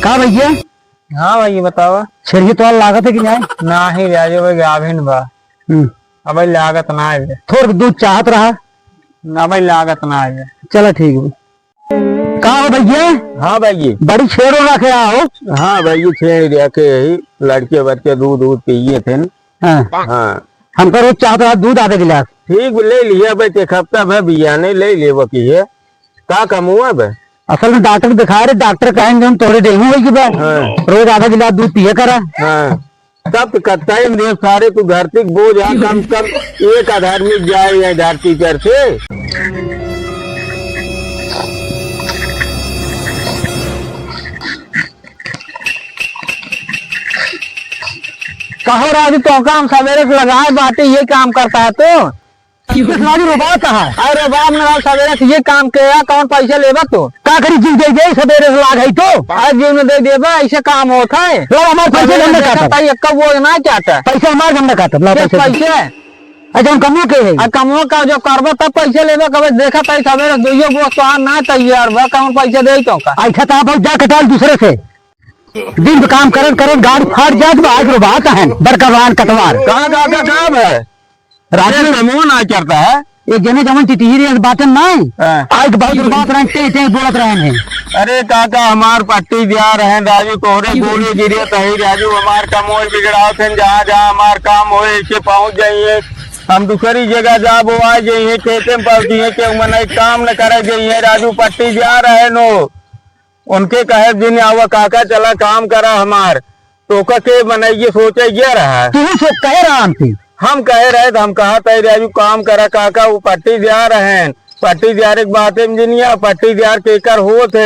का भैया? हाँ भाई बतावा। छेड़िए तो लागत है कि नहीं? ना ही राजू भाई गाभिन बा। अब भाई लागत ना है। थोड़ा दूध चाहत रहा। ना भाई लागत ना है। चलो ठीक है। का हो भैया? हाँ भाई बड़ी छेड़ो रखे आओ। हाँ भाई छेड़ रखे ही लड़के बच्चे दूध दूध पिए थे। हाँ हमको रोज चाहत रहा दूध आधे गिलास। ठीक ले लिया भाई एक हफ्ता में बिया नहीं ले ले की है का कम हुआ भाई। असल में डॉक्टर दिखा रहे, डॉक्टर कहेंगे हम थोड़े डेंगू हुई की बात। रोज आधा गिलास दूध पिए करा। तब कत्ता ही सारे तू धरती बोझ कम कम एक आधार में जाए धरती पर से। कहो राजू तो काम सवेरे से लगाए बाटे ये काम करता है तो राजू रुबा कहा है? अरे बाप ने सवेरे से ये काम किया कौन पैसे लेबा तो का करी जीव दे दे सवेरे से लाग है तो आज जीव में दे देबा ऐसे काम होता है। लो हमारे पैसे हमने काटा कब वो ना चाहता पैसे हमारे हमने काटा लो पैसे। अच्छा हम कमो के है कमो का जो करबा तब पैसे लेबा कब देखा था सवेरे दुइयो वो तो ना तैयार बा कौन पैसे दे तो का ऐसा था भाई जा कटाल दूसरे से दिन काम करन करन गाड़ी फाड़ जात आज रुबा का है बड़का वाहन कटवार कहां का काम है राजू कमो ना करता है ये जने जमन तितीरी बातन नहीं आज बहुत बात रहे टे बोलत रहे हैं। अरे काका हमार पट्टी दिया रहे राजू तोहरे गोली गिरे तही राजू हमार कमोर बिगड़ाओ थे जहाँ जहाँ हमार काम हो इसे पहुँच जाइए हम दूसरी जगह जा वो आ जाइए खेते में पहुँचिए के मन काम न करे जाइए राजू पट्टी दिया रहे नो उनके कहे जिन आवा काका चला काम करा हमार तो के बनाइए सोचे ये रहा तू कह रहा हम कह रहे थे हम कहा था राजू काम करा काका वो पट्टी दिया रहे हैं पट्टी दियार एक बात इंजीनियर पट्टी दियार केकर हो थे।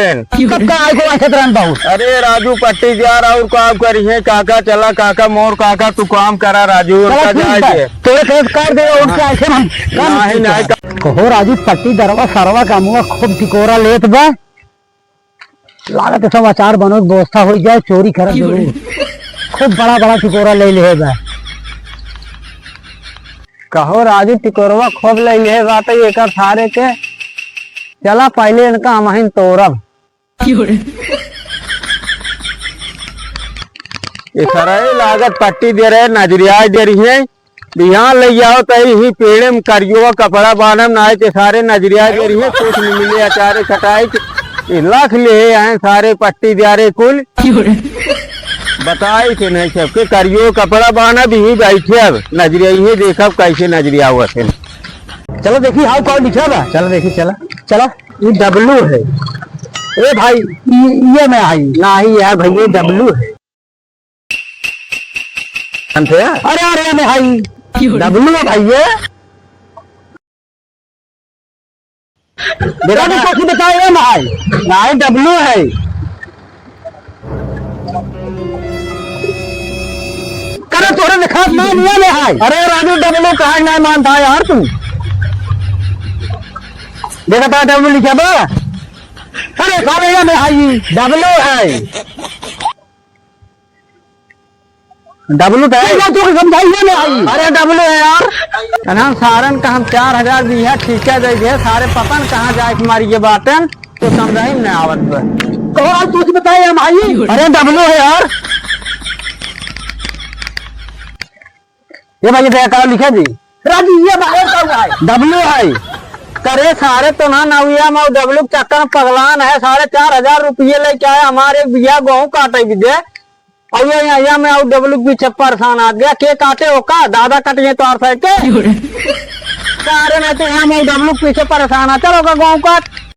अरे राजू पट्टी दियार और काम करिए काका चला काका मोर काका तू काम करा राजू उनका जाए कर दे कहो राजू पट्टी दरवा सरवा काम हुआ खूब टिकोरा लेत बा लागत सब अचार बनो व्यवस्था हो जाए चोरी कर खूब बड़ा बड़ा टिकोरा ले ले बा। कहो राजू टिकोरवा खूब ले ले बात एक सारे के चला पहले इनका हम तोरब लागत पट्टी दे रहे नजरिया दे रही है यहाँ ले जाओ तही ही पेड़े में करियो कपड़ा बांधम नाए के सारे नजरिया दे रही है कुछ नहीं मिले अचारे कटाई लाख ले आए सारे पट्टी दे रहे कुल बताई थे नहीं सबके करियो कपड़ा बाना भी बैठे अब नजरिया ही देखा कैसे नजरिया हुआ थे। चलो देखिए हाउ कौन लिखा बा चलो देखिए चला चला ये डब्लू है। ए भाई ये में आई ना ही है भैया डब्लू है। अरे अरे में आई डब्लू है भैया बेटा ने कैसे बताया में आई ना ही डब्लू है। तोरे लिखा ना लिया ले हाय। अरे राजू डब्लू कहा नहीं मानता है यार तू देखा था डब्लू लिखा बा। अरे साले में हाई डब्लू है डब्लू तो समझाइए में आई। अरे डब्लू है यार हम सारन का हम 4000 दी है ठीक है दे दिए सारे पता न कहाँ जाए हमारी ये बातें तो समझा ही नहीं आवत कहो तू बताए हम आई। अरे डब्लू है यार ये भाई देखा लिखा जी राजू ये डब्लू है करे सारे तो ना नविया में डब्लू चक्कर पगलान है 4500 रुपये लेके आए हमारे बिया गेहूँ काटे भी दे और ये में और डब्लू पीछे परेशान आ गया के काटे हो का दादा कटिए तो और के सारे में तो यहाँ डब्लू पीछे परेशान आ चलो गेहूँ काट